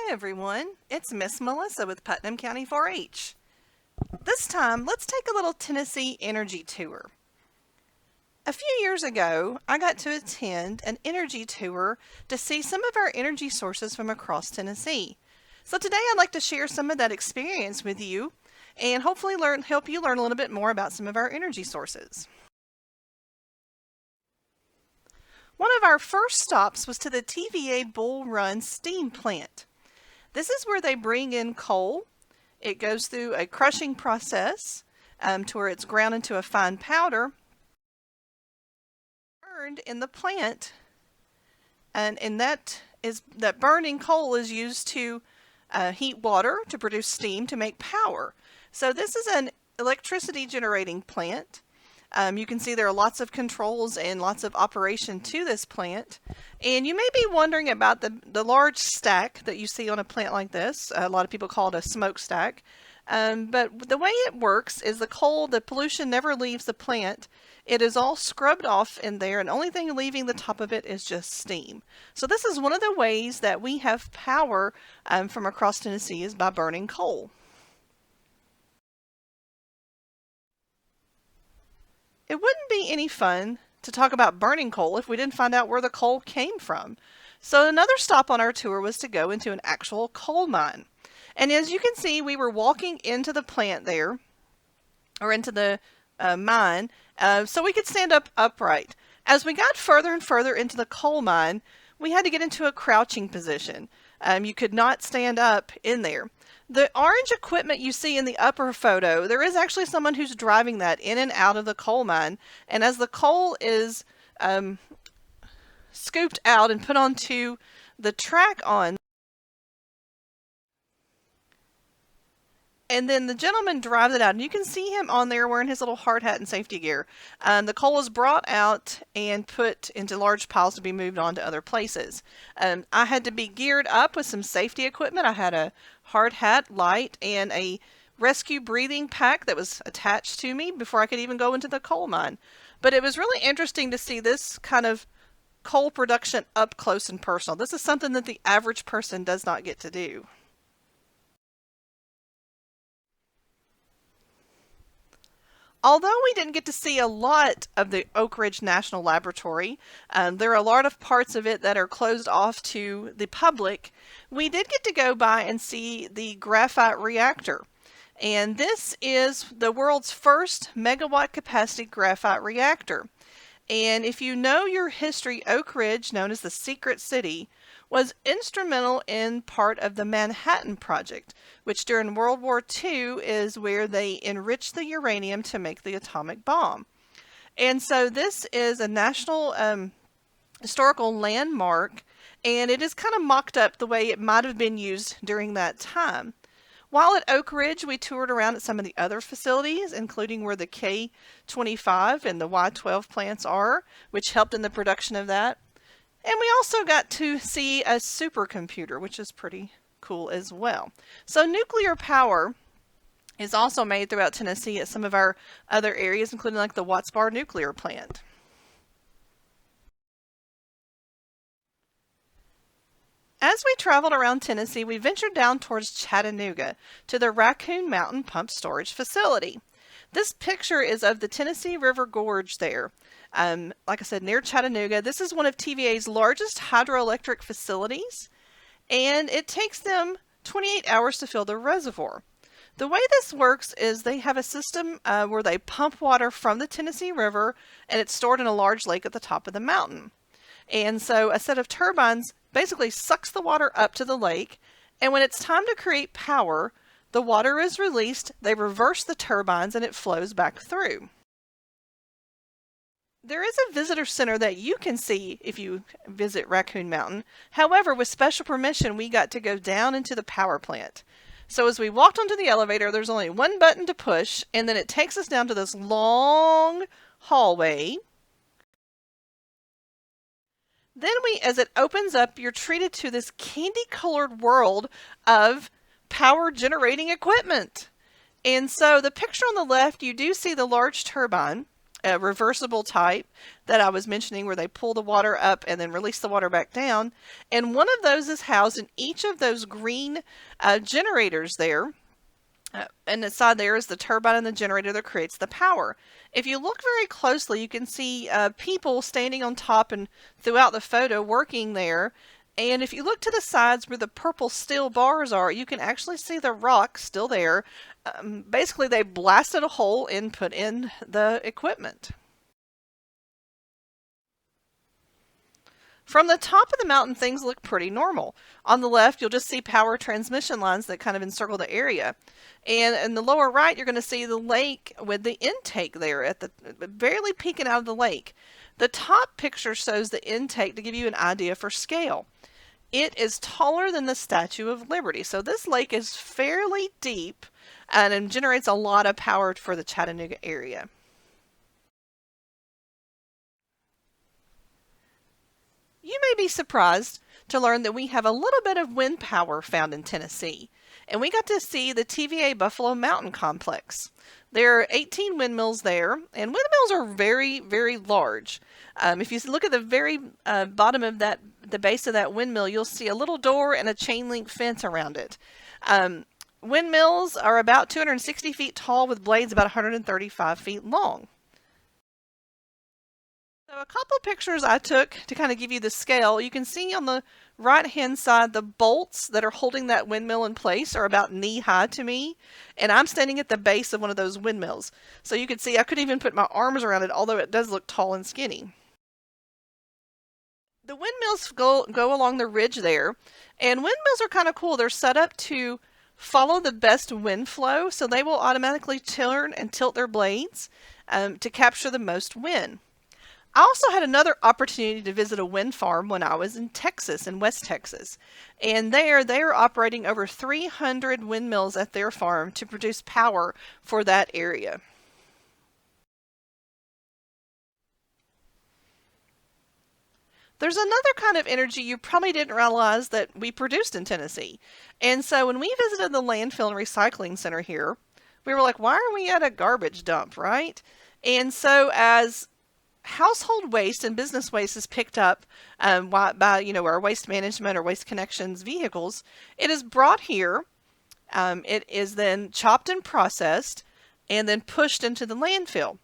Hi everyone, it's Miss Melissa with Putnam County 4-H. This time, let's take a little Tennessee energy tour. A few years ago, I got to attend an energy tour to see some of our energy sources from across Tennessee. So today I'd like to share some of that experience with you and hopefully help you learn a little bit more about some of our energy sources. One of our first stops was to the TVA Bull Run steam plant. This is where they bring in coal. It goes through a crushing process to where it's ground into a fine powder, burned in the plant, and that burning coal is used to heat water to produce steam to make power. So this is an electricity generating plant. You can see there are lots of controls and lots of operation to this plant. And you may be wondering about the large stack that you see on a plant like this. A lot of people call it a smokestack. But the way it works is the pollution never leaves the plant. It is all scrubbed off in there, and the only thing leaving the top of it is just steam. So this is one of the ways that we have power from across Tennessee is by burning coal. It wouldn't be any fun to talk about burning coal if we didn't find out where the coal came from. So another stop on our tour was to go into an actual coal mine. And as you can see, we were walking into the plant there, or into the mine, so we could stand up upright. As we got further and further into the coal mine, we had to get into a crouching position. You could not stand up in there. The orange equipment you see in the upper photo, there is actually someone who's driving that in and out of the coal mine. And as the coal is scooped out and put onto the track and then the gentleman drives it out, and you can see him on there wearing his little hard hat and safety gear. The coal is brought out and put into large piles to be moved on to other places. I had to be geared up with some safety equipment. I had a hard hat, light, and a rescue breathing pack that was attached to me before I could even go into the coal mine. But it was really interesting to see this kind of coal production up close and personal. This is something that the average person does not get to do. Although we didn't get to see a lot of the Oak Ridge National Laboratory, there are a lot of parts of it that are closed off to the public, we did get to go by and see the graphite reactor. And this is the world's first megawatt capacity graphite reactor. And if you know your history, Oak Ridge, known as the Secret City, was instrumental in part of the Manhattan Project, which during World War II is where they enriched the uranium to make the atomic bomb. And so this is a national historical landmark, and it is kind of mocked up the way it might have been used during that time. While at Oak Ridge, we toured around at some of the other facilities, including where the K-25 and the Y-12 plants are, which helped in the production of that. And we also got to see a supercomputer, which is pretty cool as well. So nuclear power is also made throughout Tennessee at some of our other areas, including like the Watts Bar nuclear plant. As we traveled around Tennessee, we ventured down towards Chattanooga to the Raccoon Mountain Pump Storage Facility. This picture is of the Tennessee River Gorge there. Like I said, near Chattanooga. This is one of TVA's largest hydroelectric facilities, and it takes them 28 hours to fill the reservoir. The way this works is they have a system where they pump water from the Tennessee River, and it's stored in a large lake at the top of the mountain. And so a set of turbines basically sucks the water up to the lake, and when it's time to create power, the water is released, they reverse the turbines, and it flows back through. There is a visitor center that you can see if you visit Raccoon Mountain. However, with special permission, we got to go down into the power plant. So as we walked onto the elevator, there's only one button to push, and then it takes us down to this long hallway. Then as it opens up, you're treated to this candy-colored world of power generating equipment. And so the picture on the left, you do see the large turbine. a reversible type that I was mentioning where they pull the water up and then release the water back down. And one of those is housed in each of those green generators there. And inside there is the turbine and the generator that creates the power. If you look very closely, you can see people standing on top and throughout the photo working there. And if you look to the sides where the purple steel bars are, you can actually see the rock still there. Basically, they blasted a hole and put in the equipment. From the top of the mountain, things look pretty normal. On the left, you'll just see power transmission lines that kind of encircle the area. And in the lower right, you're going to see the lake with the intake there at the barely peeking out of the lake. The top picture shows the intake to give you an idea for scale. It is taller than the Statue of Liberty. So this lake is fairly deep and it generates a lot of power for the Chattanooga area. You may be surprised to learn that we have a little bit of wind power found in Tennessee, and we got to see the TVA Buffalo Mountain Complex. There are 18 windmills there, and windmills are very, very large. If you look at the very bottom of the base of that windmill, you'll see a little door and a chain link fence around it. Windmills are about 260 feet tall with blades about 135 feet long. So a couple pictures I took to kind of give you the scale. You can see on the right hand side the bolts that are holding that windmill in place are about knee high to me, and I'm standing at the base of one of those windmills. So you can see I couldn't even put my arms around it, although it does look tall and skinny. The windmills go along the ridge there, and windmills are kind of cool. They're set up to follow the best wind flow, so they will automatically turn and tilt their blades to capture the most wind. I also had another opportunity to visit a wind farm when I was in Texas, in West Texas. And they are operating over 300 windmills at their farm to produce power for that area. There's another kind of energy you probably didn't realize that we produced in Tennessee. And so when we visited the landfill and recycling center here, we were like, why are we at a garbage dump, right? And so as household waste and business waste is picked up by our waste management or waste connections vehicles, it is brought here. It is then chopped and processed and then pushed into the landfill.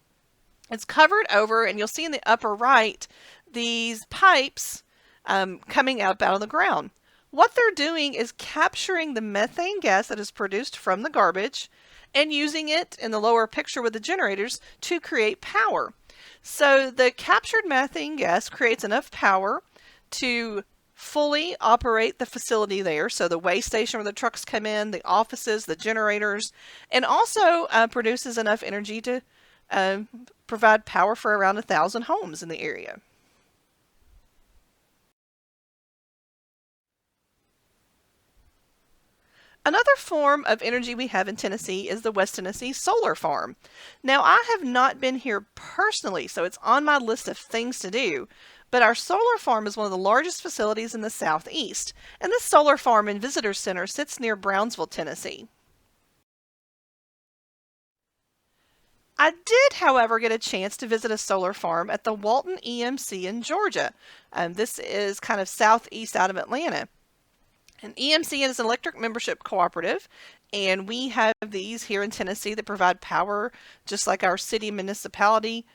It's covered over, and you'll see in the upper right these pipes coming up out of the ground. What they're doing is capturing the methane gas that is produced from the garbage and using it in the lower picture with the generators to create power. So the captured methane gas creates enough power to fully operate the facility there. So the waste station where the trucks come in, the offices, the generators, and also produces enough energy to provide power for around 1,000 homes in the area. Another form of energy we have in Tennessee is the West Tennessee Solar Farm. Now, I have not been here personally, so it's on my list of things to do, but our solar farm is one of the largest facilities in the Southeast, and this solar farm and visitor center sits near Brownsville, Tennessee. I did, however, get a chance to visit a solar farm at the Walton EMC in Georgia. This is kind of southeast out of Atlanta. An EMC is an electric membership cooperative, and we have these here in Tennessee that provide power just like our city municipality,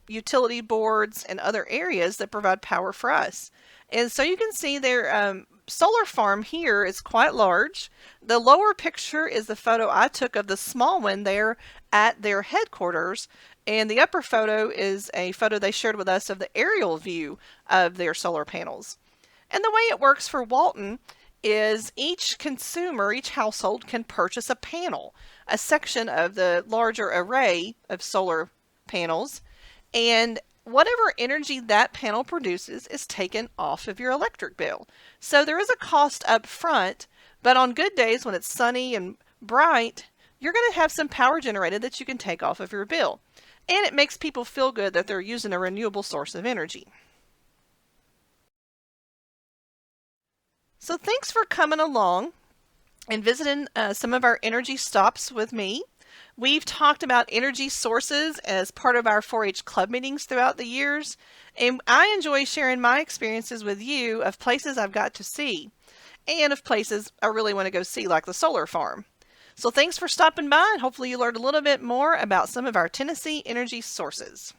utility boards, and other areas that provide power for us. And so you can see their solar farm here is quite large. The lower picture is the photo I took of the small one there at their headquarters, and the upper photo is a photo they shared with us of the aerial view of their solar panels. And the way it works for Walton is each consumer, each household can purchase a panel, a section of the larger array of solar panels, and whatever energy that panel produces is taken off of your electric bill. So there is a cost up front, but on good days when it's sunny and bright, you're going to have some power generated that you can take off of your bill. And it makes people feel good that they're using a renewable source of energy. So thanks for coming along and visiting some of our energy stops with me. We've talked about energy sources as part of our 4-H club meetings throughout the years, and I enjoy sharing my experiences with you of places I've got to see and of places I really want to go see, like the solar farm. So thanks for stopping by, and hopefully you learned a little bit more about some of our Tennessee energy sources.